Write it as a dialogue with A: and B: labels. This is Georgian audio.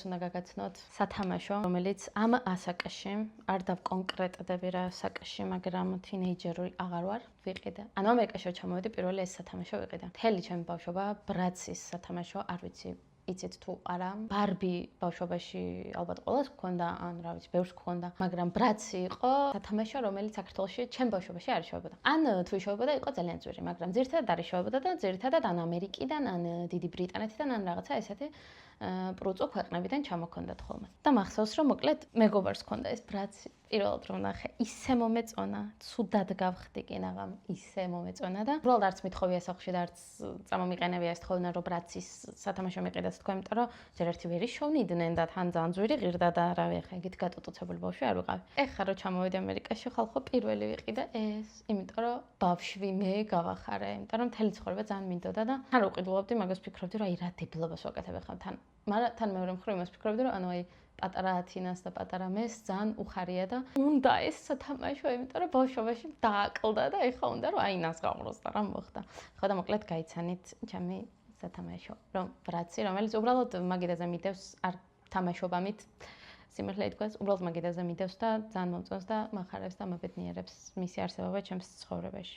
A: უნდა გაგაცნოთ სათამაშო, რომელიც ამ ასაკში არ დავკონკრეტდები რა საკში, მაგრამ თინეიჯერი აღარ ვარ, ვიყიდე. ანუ ამერიკაში ჩამოვედი პირველი ეს სათამაშო ვიყიდე. მთელი ჩემი ბავშვობა ბრაცის სათამაშო არ ვიცი იცით თუ არა. ბარბი ბავშვობაში ალბათ ყველას გქონდა, ან რა ვიცი, ბევრს გქონდა, მაგრამ ბრაცი იყო სათამაშო, რომელიც საქართველოში ჩემ ბავშვობაში არ შევებოდა. ან თუ შევებოდა, იყო ძალიან ძვირი, მაგრამ ძირითადად არ შევებოდა და ძირითადად ან ამერიკიდან, ან დიდი ბრიტანეთიდან, ან რაღაცა ესეთი პრუწო ქვეყნებიდან ჩამოქონდათ ხოლმე. და მახსოვს, რომ მოკლედ მეგობარს ჰქონდა ეს ბრაცი. პირველად რომ ნახე, ისე მომეწონა, ცუდად გავხდი კინაღამ, ისე მომეწონა და უბრალოდ არც მithოვია სახლში და არც წამომიყენებია ეს თხოვნა, რომ ბრაცის სათამაშო მიყიდათ თქვენ, იმიტომ რომ ჯერ ერთი ვერი შოვნიდნენ და თან ძალიან ძვირი ღირდა და არავე ხა ეგეთ გატოტოცებული ბავშვი არ ვიყავი. ეხლა რომ ჩამოვედი ამერიკაში, ხალხო პირველი ვიყიდე ეს, იმიტომ რომ ბავშვი მე გავახარე, იმიტომ რომ მთელი ცხოვრება ძალიან მინდოდა და თან უყიდულობდი, მაგას ფიქრობდი, რომ აი რა დებილობას ვაკეთებ ახლა თან. მაგრამ თან მეორე მხრივ იმას ფიქრობდი, რომ ანუ აი პატარა ათინას და პატარა მეს ძალიან უხარია და უნდა ეს სათამაშო, იმიტომ რომ ბავშვობაში დააკლდა და ეხლა უნდა რომ აინას გამროს და რა მოხდა. ხო და მოკლედ გაიცანით ჩემი სათამაშო, რომ ბრაცი, რომელიც უბრალოდ მაგიდაზე მიდევს, არ თამაშობამით სიმართლე ითქვას, უბრალოდ მაგიდაზე მიდევს და ძალიან მომწონს და მახარებს და მაბედნიერებს მისი არსებობა ჩემს ცხოვრებაში.